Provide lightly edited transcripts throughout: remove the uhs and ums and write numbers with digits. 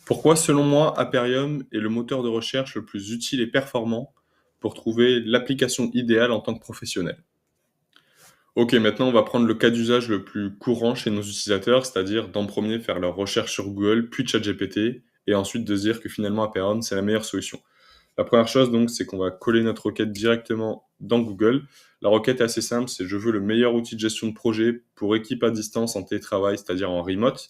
Pourquoi, selon moi, Aperium est le moteur de recherche le plus utile et performant pour trouver l'application idéale en tant que professionnel? Ok, maintenant on va prendre le cas d'usage le plus courant chez nos utilisateurs, c'est-à-dire d'en premier faire leur recherche sur Google, puis ChatGPT, et ensuite de se dire que finalement Aperium c'est la meilleure solution. La première chose donc, c'est qu'on va coller notre requête directement dans Google. La requête est assez simple, c'est je veux le meilleur outil de gestion de projet pour équipe à distance en télétravail, c'est-à-dire en remote.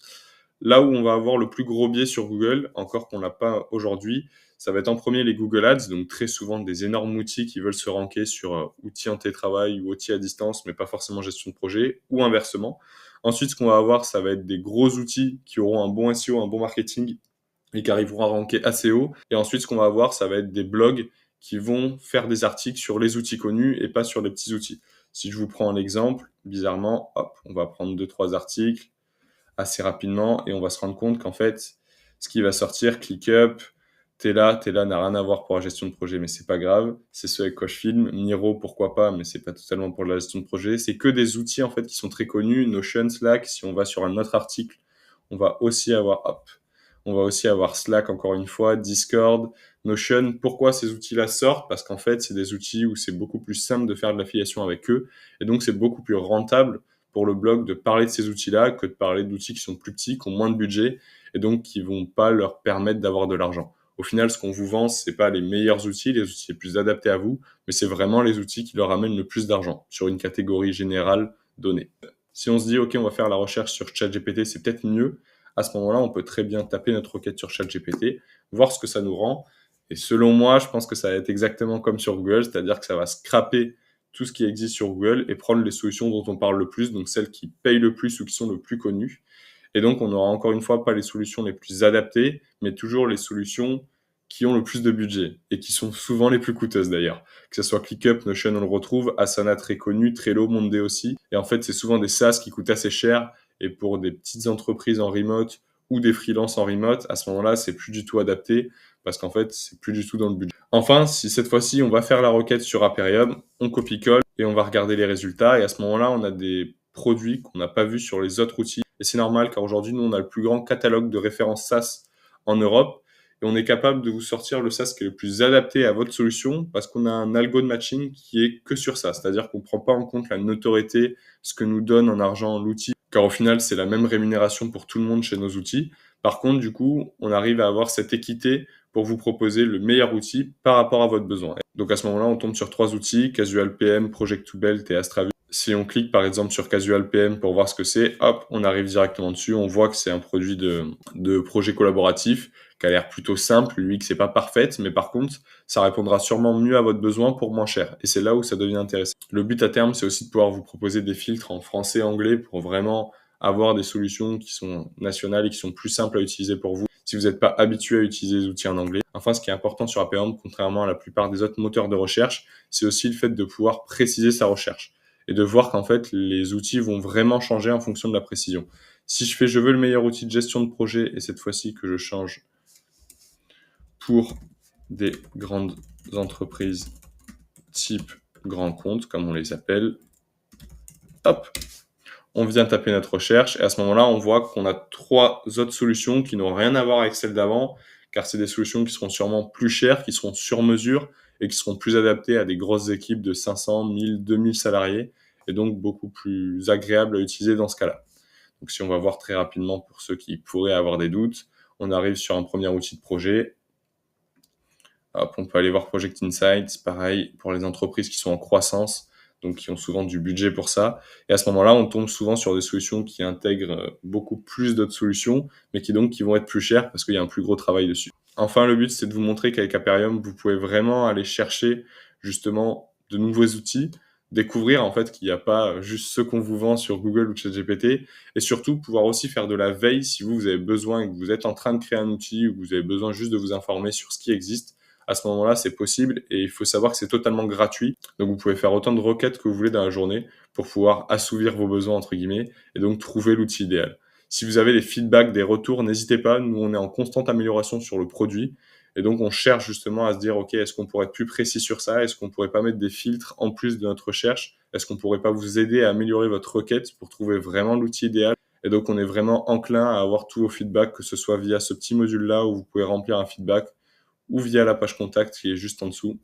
Là où on va avoir le plus gros biais sur Google, encore qu'on l'a pas aujourd'hui, ça va être en premier les Google Ads, donc très souvent des énormes outils qui veulent se ranker sur outils en télétravail ou outils à distance, mais pas forcément gestion de projet, ou inversement. Ensuite, ce qu'on va avoir, ça va être des gros outils qui auront un bon SEO, un bon marketing et qui arriveront à ranker assez haut. Et ensuite, ce qu'on va avoir, ça va être des blogs qui vont faire des articles sur les outils connus et pas sur les petits outils. Si je vous prends un exemple, bizarrement, hop, on va prendre deux, trois articles assez rapidement et on va se rendre compte qu'en fait, ce qui va sortir, ClickUp, Tela n'a rien à voir pour la gestion de projet, mais c'est pas grave. C'est ce avec quoi je filme. Miro, pourquoi pas, mais c'est pas totalement pour la gestion de projet. C'est que des outils, en fait, qui sont très connus. Notion, Slack. Si on va sur un autre article, on va aussi avoir, hop, on va aussi avoir Slack, encore une fois, Discord, Notion. Pourquoi ces outils-là sortent? Parce qu'en fait, c'est des outils où c'est beaucoup plus simple de faire de l'affiliation avec eux. Et donc, c'est beaucoup plus rentable pour le blog de parler de ces outils-là que de parler d'outils qui sont plus petits, qui ont moins de budget et donc qui vont pas leur permettre d'avoir de l'argent. Au final, ce qu'on vous vend, c'est pas les meilleurs outils, les outils les plus adaptés à vous, mais c'est vraiment les outils qui leur amènent le plus d'argent sur une catégorie générale donnée. Si on se dit, OK, on va faire la recherche sur ChatGPT, c'est peut-être mieux. À ce moment-là, on peut très bien taper notre requête sur ChatGPT, voir ce que ça nous rend. Et selon moi, je pense que ça va être exactement comme sur Google, c'est-à-dire que ça va scraper tout ce qui existe sur Google et prendre les solutions dont on parle le plus, donc celles qui payent le plus ou qui sont le plus connues. Et donc, on n'aura encore une fois pas les solutions les plus adaptées, mais toujours les solutions qui ont le plus de budget et qui sont souvent les plus coûteuses d'ailleurs. Que ce soit ClickUp, Notion, on le retrouve, Asana très connu, Trello, Monday aussi. Et en fait, c'est souvent des SaaS qui coûtent assez cher et pour des petites entreprises en remote ou des freelances en remote, à ce moment-là, c'est plus du tout adapté parce qu'en fait, c'est plus du tout dans le budget. Enfin, si cette fois-ci, on va faire la requête sur Aperium, on copie-colle et on va regarder les résultats. Et à ce moment-là, on a des produits qu'on n'a pas vus sur les autres outils. Et c'est normal car aujourd'hui, nous, on a le plus grand catalogue de références SaaS en Europe et on est capable de vous sortir le SaaS qui est le plus adapté à votre solution parce qu'on a un algo de matching qui est que sur ça. C'est-à-dire qu'on ne prend pas en compte la notoriété, ce que nous donne en argent l'outil, car au final, c'est la même rémunération pour tout le monde chez nos outils. Par contre, du coup, on arrive à avoir cette équité pour vous proposer le meilleur outil par rapport à votre besoin. Donc à ce moment-là, on tombe sur trois outils, Casual PM, Project to Belt et Astraview. Si on clique par exemple sur Casual PM pour voir ce que c'est, hop, on arrive directement dessus. On voit que c'est un produit de projet collaboratif qui a l'air plutôt simple, lui, que c'est pas parfaite, mais par contre, ça répondra sûrement mieux à votre besoin pour moins cher. Et c'est là où ça devient intéressant. Le but à terme, c'est aussi de pouvoir vous proposer des filtres en français et anglais pour vraiment avoir des solutions qui sont nationales et qui sont plus simples à utiliser pour vous si vous n'êtes pas habitué à utiliser les outils en anglais. Enfin, ce qui est important sur Appium, contrairement à la plupart des autres moteurs de recherche, c'est aussi le fait de pouvoir préciser sa recherche et de voir qu'en fait, les outils vont vraiment changer en fonction de la précision. Si je fais je veux le meilleur outil de gestion de projet et cette fois-ci que je change pour des grandes entreprises type grand compte, comme on les appelle, hop, on vient taper notre recherche et à ce moment-là, on voit qu'on a trois autres solutions qui n'ont rien à voir avec celles d'avant, car c'est des solutions qui seront sûrement plus chères, qui seront sur mesure et qui seront plus adaptées à des grosses équipes de 500, 1000, 2000 salariés et donc beaucoup plus agréables à utiliser dans ce cas-là. Donc si on va voir très rapidement pour ceux qui pourraient avoir des doutes, on arrive sur un premier outil de projet. Hop, on peut aller voir Project Insights, pareil, pour les entreprises qui sont en croissance, donc qui ont souvent du budget pour ça. Et à ce moment-là, on tombe souvent sur des solutions qui intègrent beaucoup plus d'autres solutions, mais qui vont être plus chères parce qu'il y a un plus gros travail dessus. Enfin, le but, c'est de vous montrer qu'avec Aperium, vous pouvez vraiment aller chercher justement de nouveaux outils, découvrir en fait qu'il n'y a pas juste ceux qu'on vous vend sur Google ou ChatGPT, et surtout pouvoir aussi faire de la veille si vous avez besoin et que vous êtes en train de créer un outil ou que vous avez besoin juste de vous informer sur ce qui existe. À ce moment-là, c'est possible et il faut savoir que c'est totalement gratuit. Donc, vous pouvez faire autant de requêtes que vous voulez dans la journée pour pouvoir assouvir vos besoins, entre guillemets, et donc trouver l'outil idéal. Si vous avez des feedbacks, des retours, n'hésitez pas. Nous, on est en constante amélioration sur le produit. Et donc, on cherche justement à se dire, OK, est-ce qu'on pourrait être plus précis sur ça? Est-ce qu'on pourrait pas mettre des filtres en plus de notre recherche? Est-ce qu'on pourrait pas vous aider à améliorer votre requête pour trouver vraiment l'outil idéal? et donc on est vraiment enclin à avoir tous vos feedbacks, que ce soit via ce petit module-là où vous pouvez remplir un feedback ou via la page contact qui est juste en dessous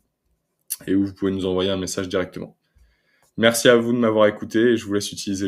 et où vous pouvez nous envoyer un message directement. Merci à vous de m'avoir écouté et je vous laisse utiliser